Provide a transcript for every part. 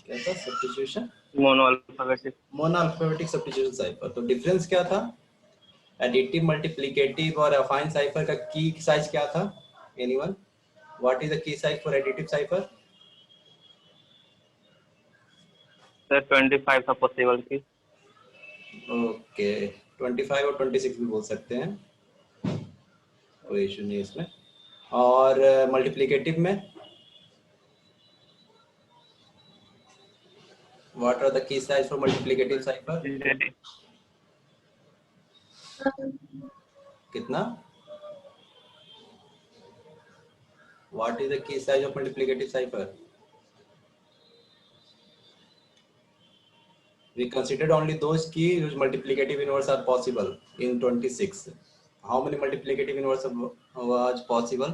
क्या था? Substitution mono alphabetic substitution cipher. तो डिफरेंस क्या था? एडिटिव, मल्टीप्लिकेटिव और अफाइन साइफर का की साइज क्या था? Anyone? What is the key size for additive cipher? Sir 25 था पॉसिबल की। ओके, 25 और 26 भी बोल सकते हैं, कोई इशू नहीं इसमें। और मल्टीप्लिकेटिव में what are the key size for multiplicative cipher? कितना? What is the key size of multiplicative cipher? We considered only those keys whose multiplicative inverse are possible in 26. How many multiplicative inverse was possible?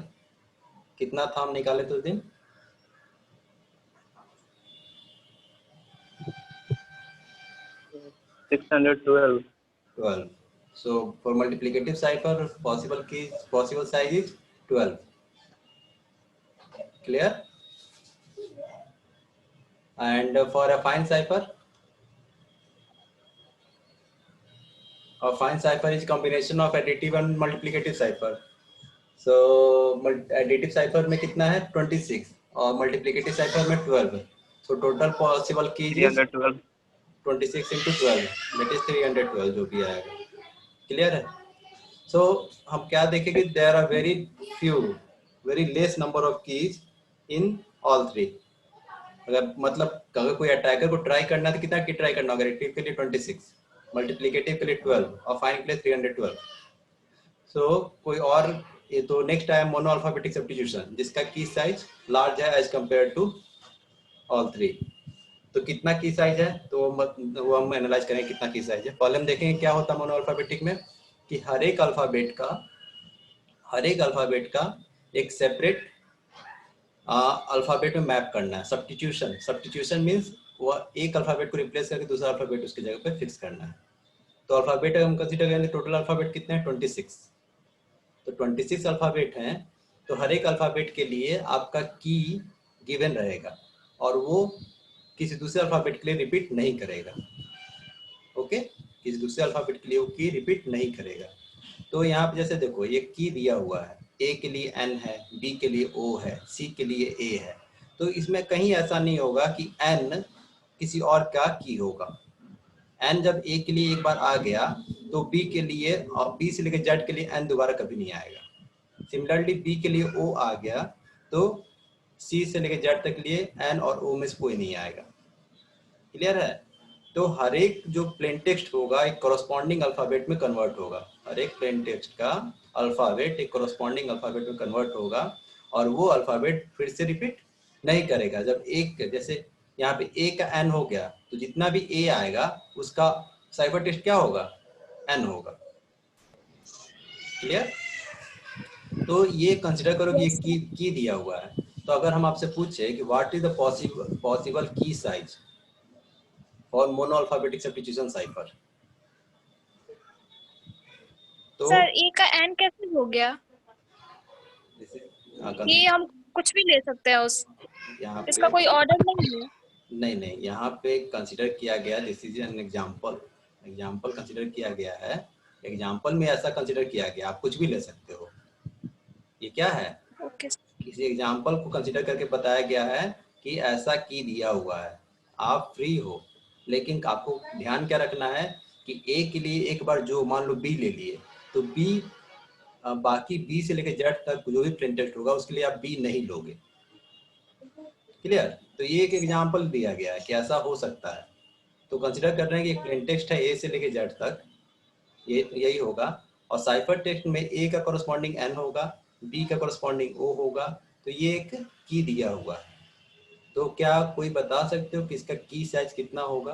कितना था हम निकाले तो उस दिन? 612। 12. So for multiplicative cipher, possible size is 12. Clear? And for a fine cipher, a fine cipher is combination of additive and multiplicative cipher. So additive cipher में कितना है? 26 और multiplicative cipher में 12. So total possible keys is 312। 26 into 12, that is 312 जो भी आएगा। Clear है? सो हम क्या देखेंगे? There are very less number of keys in all three. अगर कोई अटैकर को ट्राई करना है तो कितना की ट्राई करना होगा? एडिटिव के लिए 26, मल्टीप्लिकेटिव के लिए 12 और फाइन के लिए 312। सो कोई और ये तो नेक्स्ट आया मोनो अल्फाबेटिक सब्स्टिट्यूशन, जिसका की साइज लार्ज है as compare to all three. तो कितना की साइज है तो वो हम एनालाइज करेंगे कितना की साइज है। पहले हम देखेंगे क्या होता है मोनो अल्फाबेटिक में, कि हर एक अल्फाबेट का एक सेपरेट अल्फाबेट में मैप करना है। सब्स्टिट्यूशन मींस वो एक अल्फाबेट को रिप्लेस करके दूसरा अल्फाबेट उसकी जगह पे फिक्स करना है। तो अल्फाबेट हम कंसीडर करेंगे, टोटल अल्फाबेट कितने हैं? 26। तो 26 अल्फाबेट हैं, तो हर एक अल्फाबेट के लिए आपका की गिवन रहेगा और वो किसी दूसरे अल्फाबेट के लिए रिपीट नहीं करेगा। ओके, किसी दूसरे अल्फाबेट के लिए वो की रिपीट नहीं करेगा। तो यहाँ पे जैसे देखो ये की दिया हुआ है, ए के लिए एन है, बी के लिए ओ है, सी के लिए ए है। तो इसमें कहीं ऐसा नहीं होगा कि एन किसी और का की होगा। एन जब ए के लिए एक बार आ गया तो बी के लिए और बी से लेकर जेड के लिए एन दोबारा कभी नहीं आएगा। सिमिलरली बी के लिए ओ आ गया तो सी से लेकर जेड तक के लिए एन और ओ में से कोई नहीं आएगा। क्लियर है? तो हर एक जो प्लेन टेक्स्ट होगा एक कॉरस्पॉन्डिंग अल्फाबेट में कन्वर्ट होगा। हर एक प्लेन टेक्स्ट का अल्फाबेट एक कॉरस्पॉन्डिंग अल्फाबेट में कन्वर्ट होगा और वो अल्फाबेट फिर से रिपीट नहीं करेगा। जब एक जैसे यहाँ पे ए का एन हो गया तो जितना भी ए आएगा उसका साइफर टेक्स्ट क्या होगा? एन होगा। क्लियर? तो ये कंसिडर करो कि ये की दिया हुआ है। तो अगर हम आपसे पूछे कि व्हाट इज द पॉसिबल की साइज और मोनो अल्फाबेटिक सब्स्टिट्यूशन साइफर, तो सर ए का एन कैसे हो गया? ये हम कुछ भी ले सकते हैं यहाँ इसका पे कोई ऑर्डर नहीं है? नहीं, यहाँ पे कंसिडर किया गया, this is an example consider किया गया है। एग्जाम्पल में ऐसा कंसिडर किया गया, आप कुछ भी ले सकते हो। ये क्या है? ओके। किसी एग्जाम्पल को कंसिडर करके बताया गया है कि ऐसा की दिया हुआ है, आप फ्री हो। लेकिन आपको ध्यान क्या रखना है कि ए के लिए एक बार जो मान लो बी ले लिए तो बी बाकी बी से लेकर जेड तक जो भी प्लेन टेक्स्ट होगा उसके लिए आप बी नहीं लोगे। क्लियर? तो ये एक एग्जाम्पल दिया गया है कि ऐसा हो सकता है। तो कंसिडर कर रहे हैं कि एक प्लेन टेक्स्ट है ए से लेकर जेड तक, ये यही होगा और साइफर टेक्स्ट में ए का कॉरस्पॉन्डिंग एन होगा, बी का कॉरस्पॉन्डिंग ओ होगा। तो ये एक की दिया हुआ है। तो क्या कोई बता सकते हो कि इसका की साइज कितना होगा?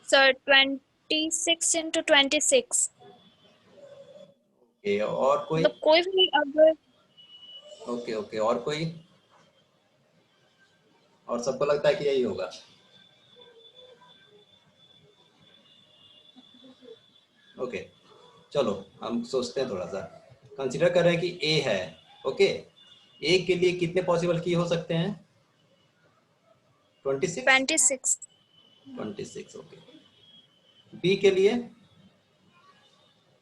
Sir 26 into 26। ओके, और कोई? मतलब कोई भी अगर ओके, और कोई? और सबको लगता है कि यही होगा? ओके, चलो हम सोचते हैं थोड़ा सा। कंसिडर कर रहे हैं कि ए है। ओके, ए के लिए कितने पॉसिबल की हो सकते हैं? 26? 26. 26, ओके। बी के लिए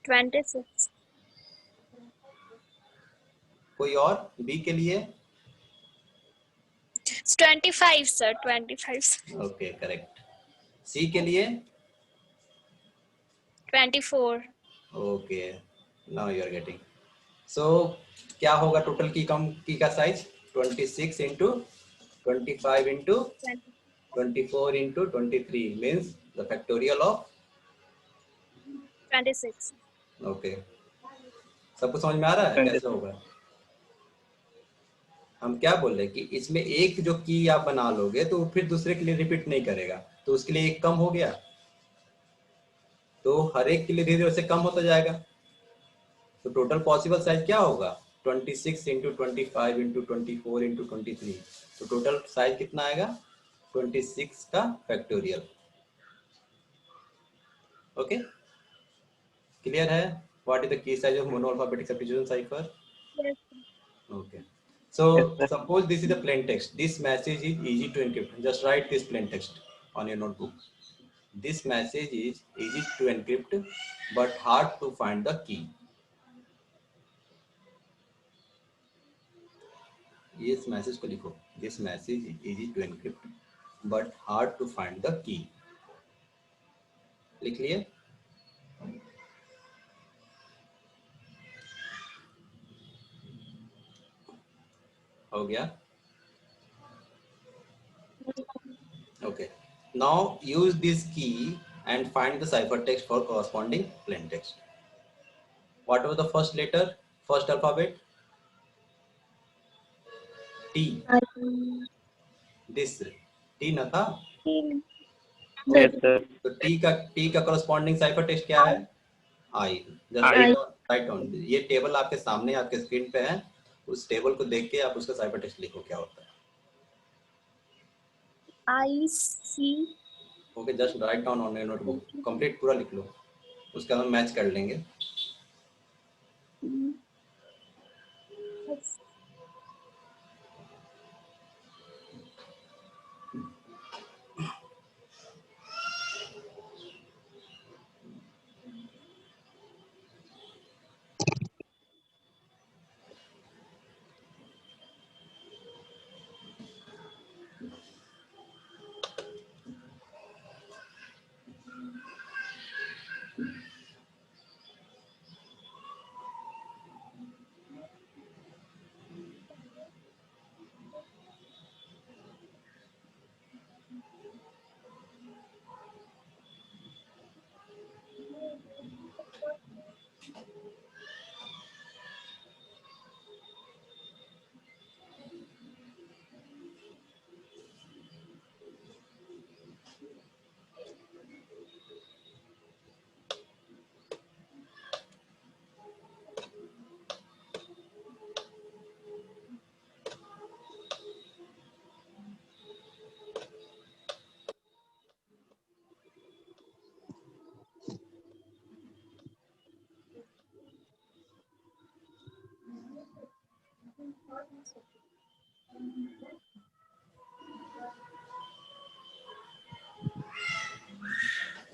26. कोई और? बी के लिए 25 sir, 25. Okay, correct. सी के लिए 24. Okay, now you are getting. So क्या होगा टोटल की का size? 26 into 25 into 24 into 23 means the factorial of 26. Okay. सबको समझ में आ रहा है 20. कैसे होगा? हम क्या बोल रहे हैं कि इसमें एक जो की आप बना लोगे तो फिर दूसरे के लिए रिपीट नहीं करेगा, तो उसके लिए एक कम हो गया, तो हर एक के लिए धीरे धीरे से कम होता जाएगा। तो टोटल पॉसिबल साइज क्या होगा? 26 इंटू 25 इंटू 24 इंटू 23, तो टोटल साइज कितना आएगा? 26 का फैक्टोरियल। ओके, क्लियर है? What is the key size of mono alphabetic substitution cipher? Yes. Okay. So Yes, sir. suppose this is the plain text. This message is easy to encrypt. Just write this plain text on your notebook. This message is easy to encrypt, but hard to find the key. इस message को लिखो. This message is easy to encrypt, but hard to find the key. लिख लिए? हो गया? Okay. Now use this key and find the ciphertext for corresponding plain text. What was the first letter? First alphabet? T. This T न था? Yes, sir. तो T का corresponding ciphertext क्या है? I. Just I. write down. ये table आपके सामने आपके स्क्रीन पे है, उस टेबल को देख के आप उसका ciphertext लिखो क्या होता है। IC. Okay, just write down on your notebook, complete पूरा लिख लो, उसका हम मैच कर लेंगे।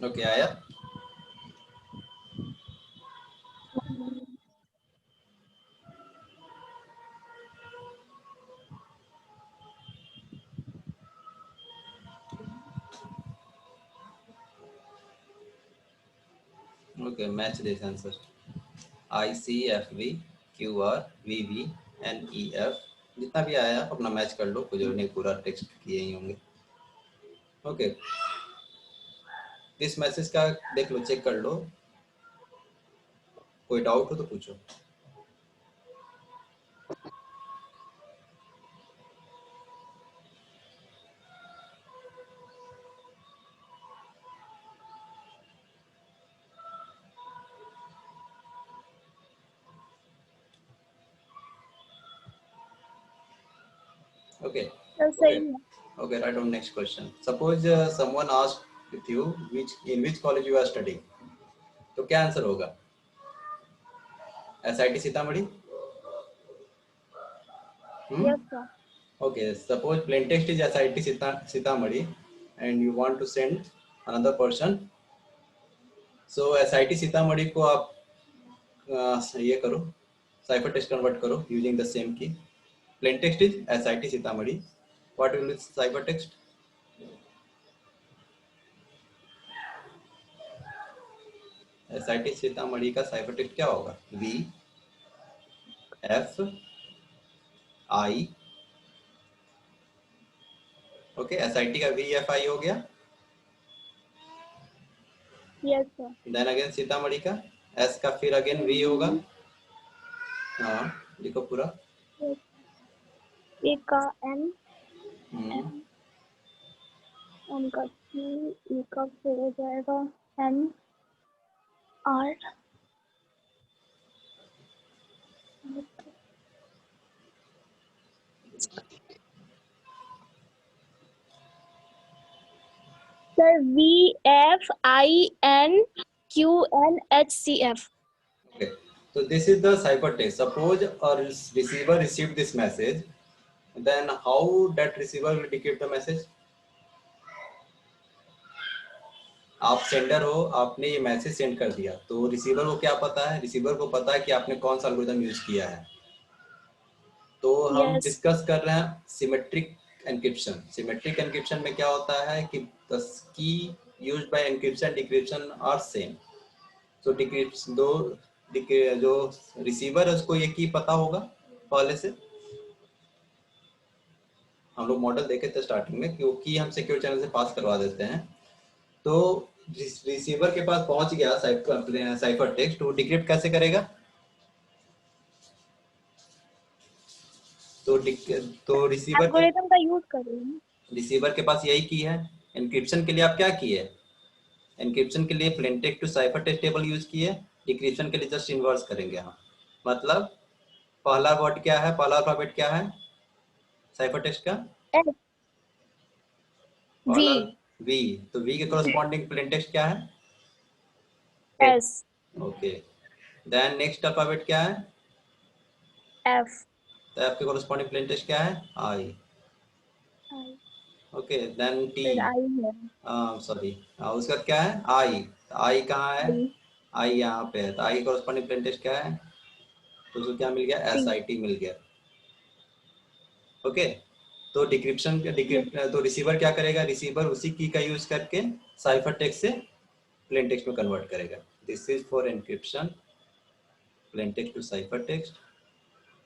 ओके, आया? Okay, match this answer. ICFV QR VV NEF, जितना भी आया अपना मैच कर लो, कोई जरूरी नहीं पूरा टेक्स्ट किए ही होंगे। ओके, इस मैसेज का देख लो, चेक कर लो, कोई डाउट हो तो पूछो। Okay. Okay, right on next question. Suppose someone asked with you in which college you are studying, तो क्या आंसर होगा? SIT Sitamarhi, Yes, sir. Okay, suppose plain text is SIT Sitamarhi and you want to send another person. So SIT Sitamarhi को आप ये करो, cipher text convert करो using the same key. Plain text is SIT Sitamarhi. What will be cipher text? SIT Sitamarhi का cipher text क्या होगा? V F I. Okay, SIT का V F I हो गया. Yes, sir. Then again Sitamarhi का S का फिर अगेन V होगा. हाँ लिखो पूरा. A का N, हम्म, N का Q, E का फिर हो जाएगा N, R. Sir, V, F, I, N, Q, N, H, C, F. okay. So this is the ciphertext. Suppose a receiver received this message, then how that receiver will decrypt the message? आप sender हो, आपने ये message send कर दिया, तो receiver को क्या पता है? रिसीवर को पता है कि आपने कौन सा एल्गोरिथम यूज किया है. तो हम Yes. डिस्कस कर रहे हैं सिमेट्रिक एनक्रिप्शन. सिमेट्रिक एनक्रिप्शन में क्या होता है कि the key used by encryption decryption are same. तो डिक्रिप्शन जो रिसीवर है उसको ये की पता होगा पहले से. हम लोग मॉडल देखे थे स्टार्टिंग में कि वो की हम सिक्योर चैनल से पास करवा देते हैं. तो रिसीवर के पास पहुंच गया साइफर टेक्स्ट, वो डिक्रिप्ट कैसे करेगा? तो रिसीवर एल्गोरिथम का यूज कर रही हूँ. के पास यही की है. एनक्रिप्शन के लिए आप क्या किए? एनक्रिप्शन के लिए plain text to cipher text table use किए. डिक्रिप्शन के लिए जस्ट इन्वर्स करेंगे हम. मतलब पहला वर्ड क्या है, पहला अल्फाबेट क्या है साइफर टेक्स्ट का? S, पहला V, V. तो V के कॉरेस्पॉन्डिंग प्लेन टेक्स्ट क्या है? S, okay. Then next alphabet क्या है? F, तो F के कॉरेस्पॉन्डिंग प्लेन टेक्स्ट क्या है? I. I. Okay. Then T. फिर I है. सॉरी, उसका क्या है? I. I कहाँ है? I, I यहाँ पे है. तो I के कॉरेस्पॉन्डिंग प्लेन टेक्स्ट क्या है? तो उसको क्या मिल गया? T. SIT मिल गया. ओके. तो डिक्रिप्शन तो रिसीवर क्या करेगा? रिसीवर उसी की का यूज करके साइफर टेक्स्ट से प्लेन टेक्स्ट में कन्वर्ट करेगा. This is for encryption, plain text to cipher text,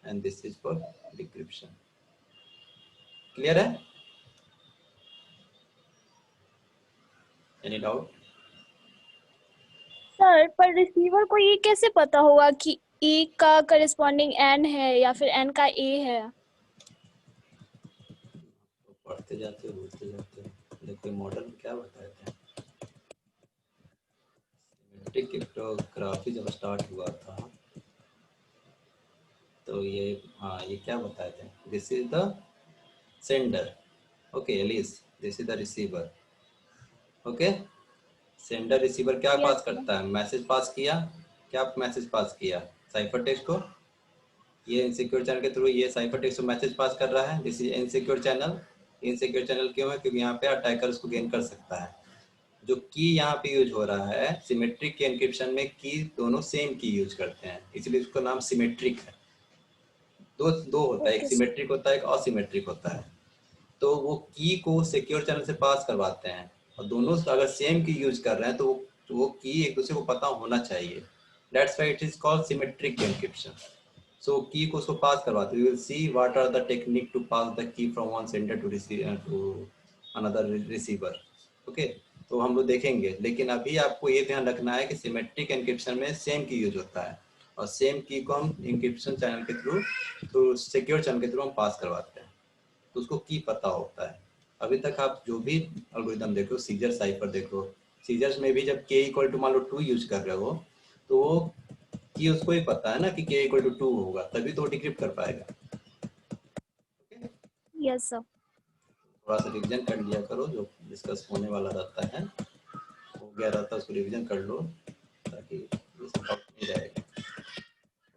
and this is for decryption. Clear है? Any doubt? सर, पर रिसीवर को ये कैसे पता होगा कि E का करेस्पॉन्डिंग N है या फिर N का A है? तो पढ़ते जाते भूलते जाते. देखो मॉडल में क्या बताए थे. सिमेट्रिक क्रिप्टोग्राफी जब स्टार्ट हुआ था तो ये ये क्या बताए थे? This is the sender. Okay Alice, this is the receiver. Okay. Sender receiver क्या Yes, पास sir. करता है? मैसेज पास किया. क्या मैसेज पास किया? साइफर टेक्स्ट को. ये इनसिक्योर चैनल के थ्रू ये साइफर टेक्स्ट को मैसेज पास कर रहा है. This is insecure channel. Insecure channel क्यों है? क्योंकि यहाँ पे अटैकर उसको गेन कर सकता है. जो की यहाँ पे यूज हो रहा है सिमेट्रिक के एनक्रिप्शन में, की दोनों सेम की यूज करते हैं, इसलिए उसका नाम सिमेट्रिक है. दो होता है, एक Okay, sir. सिमेट्रिक होता है, एक असिमेट्रिक होता है. तो वो की को सिक्योर चैनल से पास करवाते हैं, और दोनों अगर सेम की यूज कर रहे हैं तो वो की एक दूसरे को पता होना चाहिए. That's why it is called symmetric encryption. So key को उसको पास करवाते हैं. We will see what are the technique to pass the key from one sender to another receiver. Okay. तो हम लोग देखेंगे, लेकिन अभी आपको ये ध्यान रखना है कि सिमेट्रिक एनक्रिप्शन में सेम की यूज होता है, और सेम की को हम एनक्रिप्शन चैनल के थ्रू सिक्योर चैनल के थ्रू हम पास करवाते हैं. तो उसको की पता होता है. अभी तक आप जो भी एल्गोरिथम देखो, सीजर साइफर देखो, सीजर्स में भी जब k इक्वल टू मान लो 2 यूज कर रहे हो, तो वो की उसको ही पता है ना कि k इक्वल टू 2 होगा, तभी तो डिक्रिप्ट कर पाएगा. Yes, sir. थोड़ा सा रिवीजन कर लिया करो, जो डिस्कस होने वाला रहता है, हो गया रहता है, उसको रिवीजन कर लो ताकि ये सब डाउट नहीं रहेगा.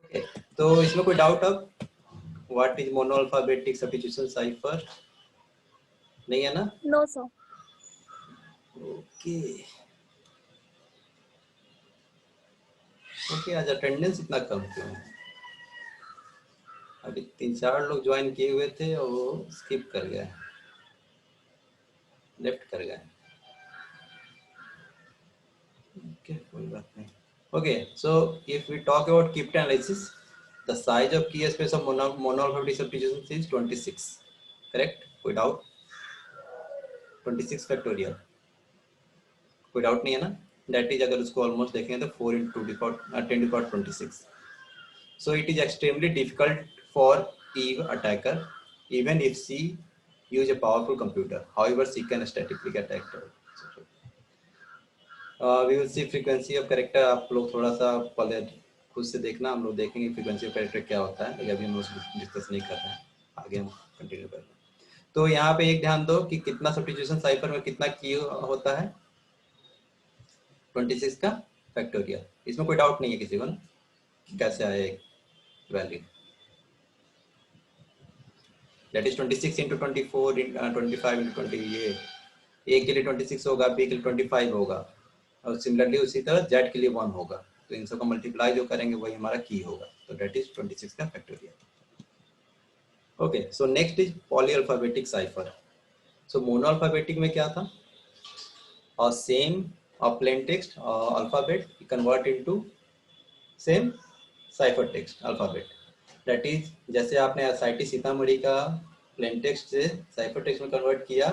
ओके. तो इसमें कोई डाउट अब? What is mono alphabetic substitution cipher? नहीं है ना? No sir. ओके ओके, आज अटेंडेंस इतना कम क्यों है? अभी 3-4 लोग ज्वाइन किए हुए थे और वो स्किप कर गए, लेफ्ट कर गए। ओके कोई बात नहीं। Okay so if we talk about crypt analysis, the size of key space of mono alphabetic substitution is 26, correct? कोई डाउट? 26 फैक्टोरियल, कोई डाउट नहीं है ना? दैट इज, अगर उसको ऑलमोस्ट देखेंगे तो 4 into 10^26. So it is extremely difficult for Eve attacker, even if she use a powerful computer. However, she can statically attack her. We will see frequency of character. आप लोग थोड़ा सा पहले खुद से देखना, हम लोग देखेंगे frequency of character क्या होता है, लेकिन अभी हम लोग डिस्कस नहीं कर रहे हैं, आगे हम कंटिन्यू कर रहे हैं। तो यहाँ पे एक ध्यान दो कि कितना सब्स्टिट्यूशन साइफर में कितना की होता है, 26 का फैक्टोरियल। इसमें कोई डाउट नहीं है किसी को ना कि कैसे आए value? That is 26 into 24 25 into 20, ये ए के लिए 26 होगा, बी के लिए 25 होगा, और सिमिलरली उसी तरह जेड के लिए 1 होगा। तो इन सबका मल्टीप्लाई जो करेंगे वही हमारा की होगा, तो दैट इज 26 का factorial. Okay so next is poly alphabetic cipher. So mono alphabetic में क्या था, और same plain text alphabet convert into same cipher text alphabet. That is, जैसे आपने एसआईटी सीतामढ़ी का प्लेन टेक्स्ट से साइफर टेक्स्ट में कन्वर्ट किया,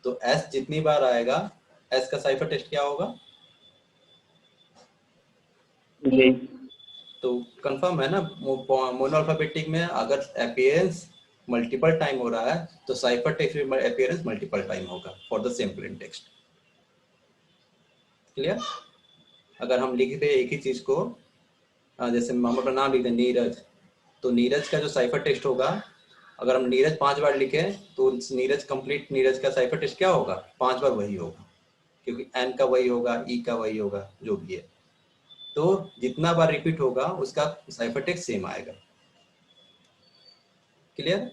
तो एस जितनी बार आएगा, एस का साइफर टेक्स्ट क्या होगा? जी तो कंफर्म है ना, मोनो अल्फाबेटिक में अगर अपीयरेंस मल्टीपल टाइम हो रहा है तो साइफर टेक्स्ट में अपीयरेंस मल्टीपल टाइम होगा for the same plain text. Clear? अगर हम लिख रहे एक ही चीज को, जैसे हम अपना नाम लिखते हैं नीरज, तो नीरज का जो साइफर टेक्स्ट होगा, अगर हम नीरज 5 बार लिखे तो नीरज कंप्लीट नीरज का साइफर टेक्स्ट क्या होगा? 5 बार वही होगा, क्योंकि एन का वही होगा, ई का वही होगा, जो भी है। तो जितना बार रिपीट होगा उसका साइफर टेक्स्ट सेम आएगा। क्लियर?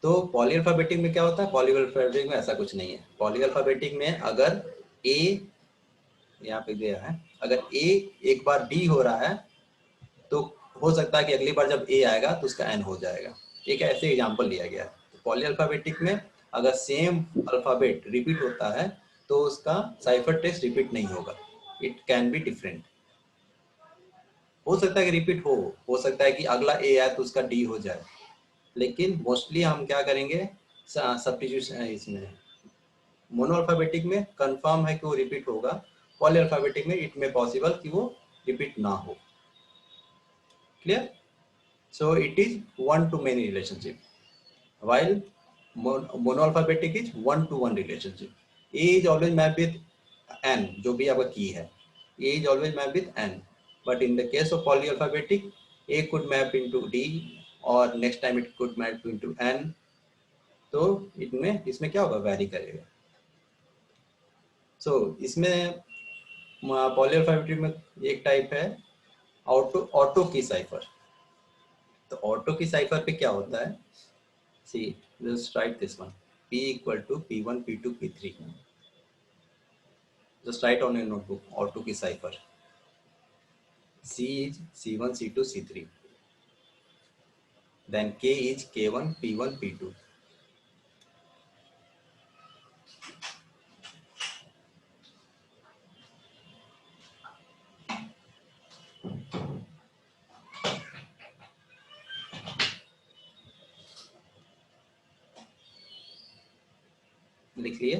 तो पॉली अल्फाबेटिक में क्या होता है? पॉली अल्फाबेटिक में ऐसा कुछ नहीं है। पॉली अल्फाबेटिक में अगर ए यहाँ पे दिया है, अगर ए एक बार डी हो रहा है तो हो सकता है कि अगली बार जब ए आएगा तो उसका एन हो जाएगा। एक ऐसे एग्जांपल लिया गया है। तो पॉली अल्फाबेटिक में अगर सेम अल्फाबेट रिपीट होता है तो उसका साइफर टेक्स्ट रिपीट नहीं होगा, इट कैन बी डिफरेंट। हो सकता है कि रिपीट हो सकता है कि अगला ए आए तो उसका डी हो जाए, लेकिन मोस्टली हम क्या करेंगे, सब्स्टिट्यूशन इसमें मोनो अल्फाबेटिक में कंफर्म है कि वो रिपीट होगा, पॉली अल्फाबेटिक में इट में पॉसिबल कि वो रिपीट ना हो। Clear? So it is one-to-many relationship, while monoalphabetic is one-to-one relationship. A is always mapped with n, जो भी आपका की है, A is always mapped with n. But in the case of polyalphabetic, A could map into D, or next time it could map into n. तो इसमें क्या होगा? Vary करेगा। So इसमें polyalphabetic में एक टाइप है ऑटो की साइफर। तो ऑटो की साइफर पे क्या होता है? See, just write this one. P equal to P1, P2, P3. Just write on your notebook. Auto की cipher. C is C1, C2, C3. Then K is K1, P1, P2. लिख लिए?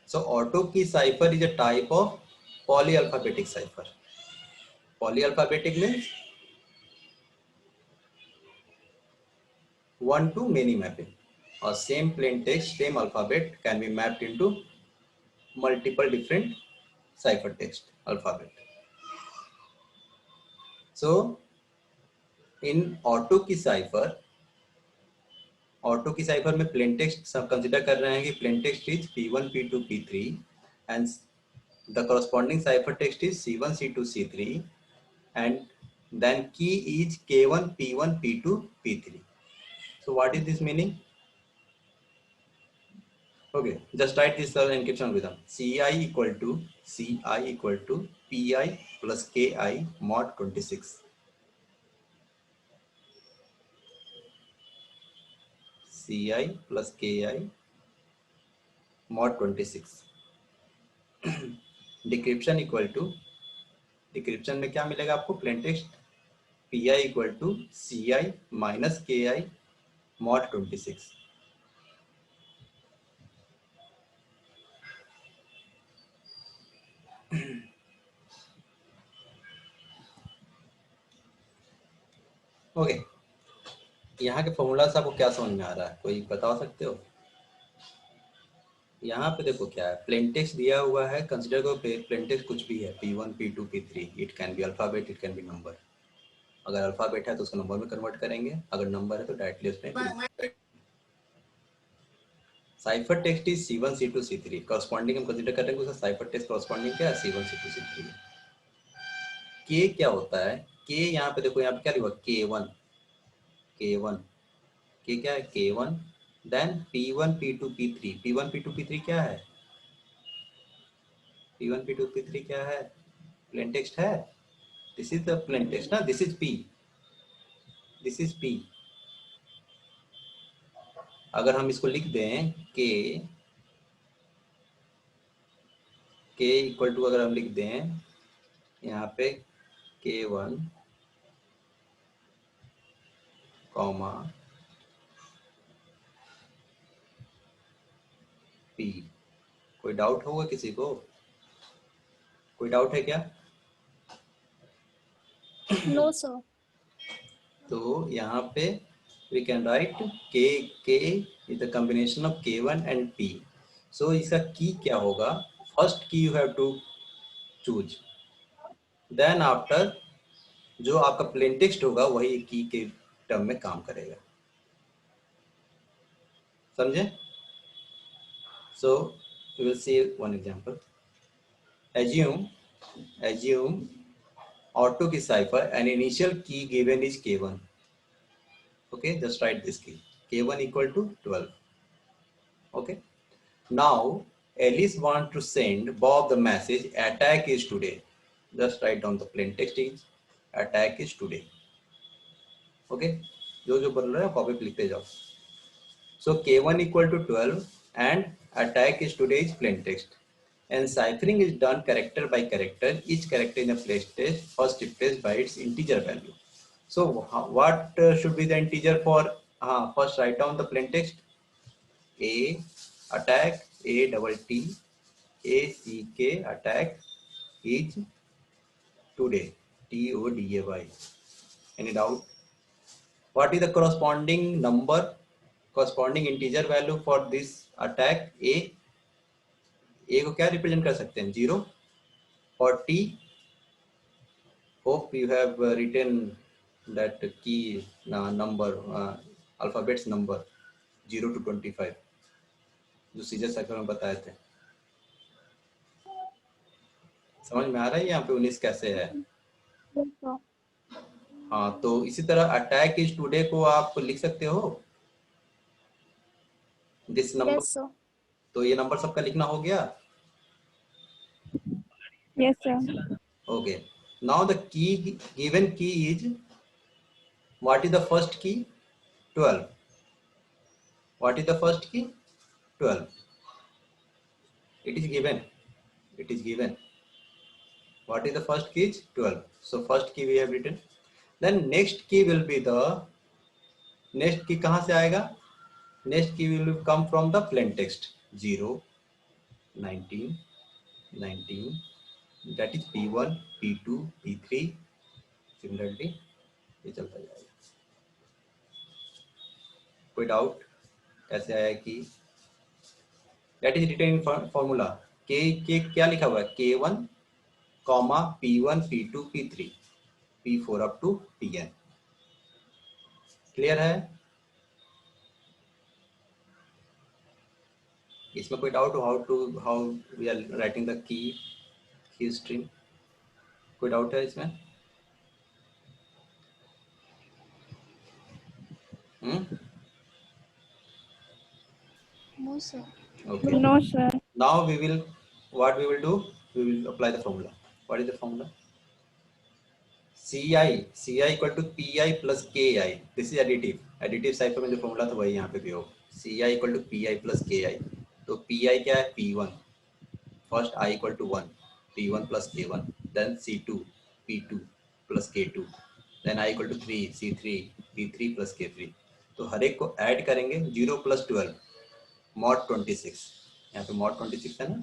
So auto key cipher is a type of polyalphabetic cipher. Polyalphabetic means one to many mapping, or same plain text, same alphabet can be mapped into multiple different ciphertext alphabet. So in auto key cipher, auto की cipher में plain text सब consider कर रहे हैं कि plain text is P1, P2, P3 and the corresponding cipher text is C1, C2, C3 and then key is K1, P1, P2, P3. So what is this meaning? Okay, just write this encryption algorithm. CI equal to PI plus KI mod 26. CI plus KI mod 26. Decryption equal to, decryption में क्या मिलेगा आपको? Plain text PI equal to CI minus KI mod 26. Okay, यहाँ के formula से आपको क्या समझ में आ रहा है, कोई बता सकते हो? यहाँ पे देखो क्या है, प्लेन टेक्स्ट दिया हुआ है, कंसीडर करो प्लेन टेक्स्ट कुछ भी है, P1, P2, P3, it can be alphabet, it can be number. अगर अल्फाबेट है तो उसको नंबर में कन्वर्ट करेंगे, अगर नंबर है तो डायरेक्टली उसमें. Cipher text is C1, C2, C3. Corresponding हम कंसीडर करेंगे उसका साइफर टेक्स्ट कॉरस्पॉन्डिंग क्या है? C1, C2, C3. के क्या होता है? के यहाँ पे देखो, यहाँ पे क्या लिखा? K1, K1. के क्या है? K1. Then P1, P2, P3. P1, P2, P3 क्या है? P1, P2, P3 क्या है? प्लेन टेक्स्ट है. This is the plain text ना, this is P, this is P. अगर हम इसको लिख दें के इक्वल टू, अगर हम लिख दें यहाँ पे K1 कॉमा P. कोई डाउट होगा किसी को? कोई डाउट है क्या? No sir. तो यहाँ पे we can write K is the combination of K1 and P. So इसका की क्या होगा? फर्स्ट की you have to choose. Then after जो आपका प्लेन टेक्स्ट होगा वही की के टर्म में काम करेगा. समझे? So we will see one example. Assume auto key cipher and initial key given is K1. Okay, just write this key. K1 equal to 12. Okay. Now Alice want to send Bob the message attack is today. Just write down the plain text is attack is today. Okay, जो बोल रहे हैं copy पे लिखते जाओ. So K1 equal to 12 and attack is today is plain text. And ciphering is done character by character. Each character in a plain text first replaced by its integer value. So what should be the integer for? First write down the plain text. A attack, A double T, A C K attack is today, TODAY. Any doubt? What is the corresponding number, corresponding integer value for this attack? A को क्या represent कर सकते हैं? 0. और T, hope you have written that key number, alphabets number 0 to 25 जो scissor cycle में बताए थे. समझ में आ रहा है यहाँ पे 19 कैसे है? हाँ, तो इसी तरह अटैक इज टुडे को आप लिख सकते हो दिस नंबर. Yes sir. तो ये नंबर सबका लिखना हो गया. Yes, sir. Okay. Now the key, given key is, what is the first key? 12. What is the first key? 12. It is given. It is given. What is the first key? Is 12. So first key we have written. Then next key will be the, next key कहाँ से आएगा? Next key will come from the plain text. 0, 19, 19. That is P1, P2, P3. Similarly, ये चलता जाएगा. कोई doubt कैसे आया कि that is written in formula. K क्या लिखा हुआ है? K1, P1, P2, P3, P4 up to Pn. Clear है? इसमें कोई डाउट हो? how we are writing the key string? कोई डाउट है इसमें? No, sir. Okay. No, sir. Now what we will do, we will apply the formula. What is the formula? Ci equal to Pi plus Ki. This is additive side में जो formula था वही यहाँ पे भी हो. Ci equal to Pi plus Ki. तो Pi क्या है? P1. First I equal to 1. P1 plus K1. Then C2 P2 plus K2. Then I equal to 3 C3 P3 plus K3. तो हर एक को ऐड करेंगे. 0 plus 12 mod 26. यहाँ पे mod 26 है ना.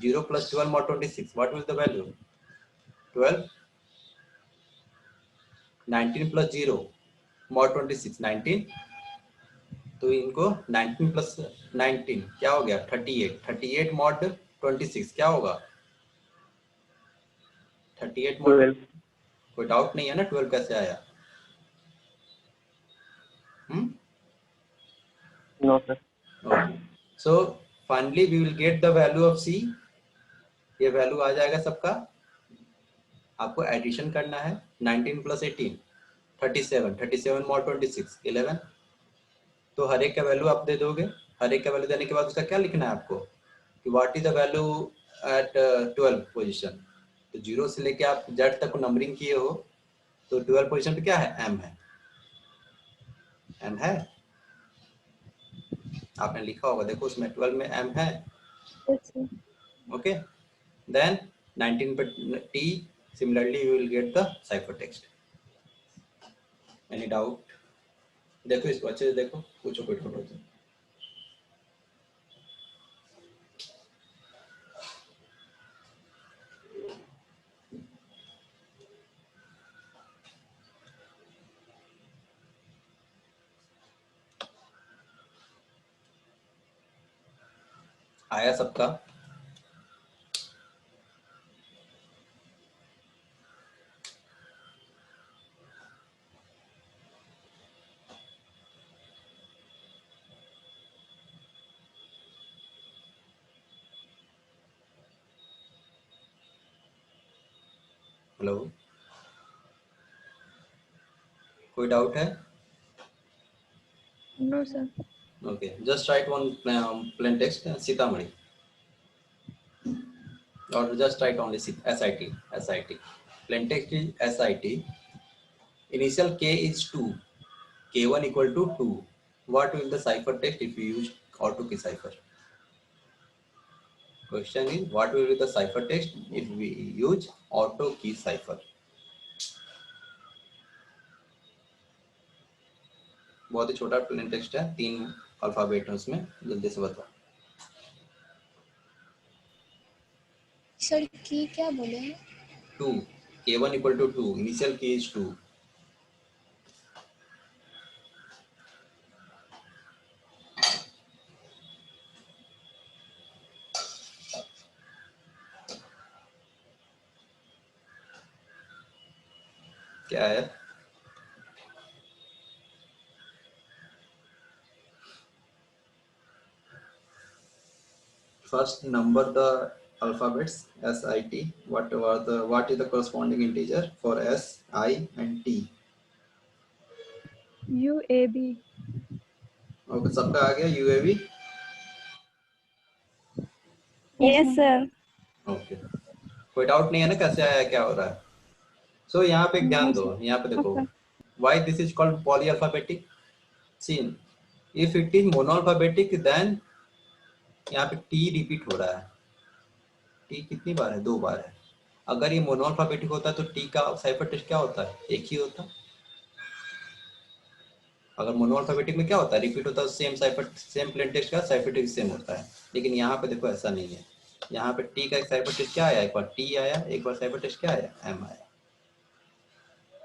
0 plus 12 mod 26. What will the value? 12. 19 plus 0 mod 26 19. तो इनको 19 प्लस 19 क्या हो गया? 38. 38 mod 26 क्या होगा? 38 mod 12. कोई डाउट नहीं है ना? 12 कैसे आया? No, sir. Okay. So finally we will get the value of C. ये वैल्यू आ जाएगा सबका. आपको एडिशन करना है. 19 प्लस 18 37. 37 mod 26 11. तो हर एक का वैल्यू आप दे दोगे. हर एक का वैल्यू देने के बाद उसका क्या लिखना है आपको कि what is the value at 12 position. तो 0 से लेके आप Z तक नंबरिंग किए हो तो 12 पोजीशन पे क्या है? M है. M है, आपने लिखा होगा. देखो उसमें 12 में M है. Yes, sir. ओके. देन 19 पे T. Similarly you will get the cipher text. Any doubt? देखो इसको अच्छे से देखो. पूछो कोई डाउट हो. आया सबका? हेलो, कोई डाउट है? No, sir. Okay, just write one plain text, Sitamarhi, or just write only SIT. Plain text is SIT. Initial K is 2. K1 equal to 2. What will the cipher text if you use auto key cipher? Question is, what will be the cipher text if we use auto key cipher? बहुत ही छोटा plane text है. 3 alphabet है उसमें. जल्दी से बताओ. Sir की क्या बोले? 2. K1 equal to 2. Initial key is 2. क्या है? First number the alphabets SIT. What is the corresponding integer for S, I and T? UAB. Okay, सबका आ गया UAV? Yes, sir. Okay. कोई डाउट नहीं है ना कैसे आया, क्या हो रहा है? So यहाँ पे ध्यान No, दो. sir. यहाँ पे देखो. Okay. Why this is called polyalphabetic? See, if it is monoalphabetic then यहाँ पे T रिपीट हो रहा है. T कितनी बार है? 2 बार है. अगर ये मोनोअल्फाबेटिक होता तो T का साइफर टेक्स्ट क्या होता है? एक ही होता. अगर मोनोअल्फाबेटिक में क्या होता है? रिपीट होता है. सेम प्लेन टेक्स्ट का साइफर टेक्स्ट सेम होता है. लेकिन यहाँ पे देखो ऐसा नहीं है. यहाँ पे T का एक साइफर टेक्स्ट क्या आया? एक बार T आया, एक बार साइफर टेक्स्ट क्या आया? M आया.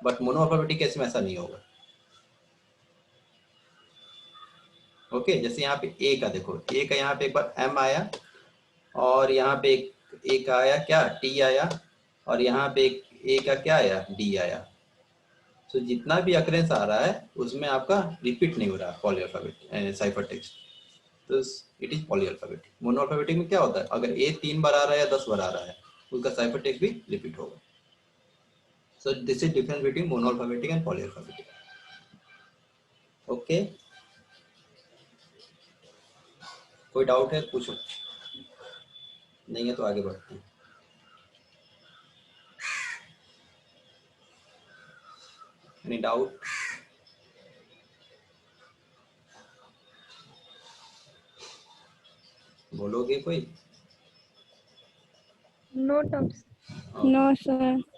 बट मोनोअल्फाबेटिक केस में ऐसा नहीं होगा. ओके. जैसे यहाँ पे A का देखो. A का यहाँ पे एक बार M आया और यहाँ पे एक आया क्या? T आया. और यहाँ पे एक A का क्या आया? D आया. तो जितना भी अकरेंस आ रहा है उसमें आपका रिपीट नहीं हो रहा पॉलीअल्फाबेटिक साइफर टेक्स्ट. तो इट इज पॉलीअल्फाबेटिक. मोनोअल्फाबेटिक में क्या होता है? अगर ए 3 बार आ रहा है या 10 बार आ रहा है उसका साइफर टेक्स्ट भी रिपीट होगा. So this is difference between monoalphabetic and polyalphabetic. Okay, कोई डाउट है पूछो, नहीं है तो आगे बढ़ते हैं। Any doubt? बोलोगे कोई? No terms. No, sir.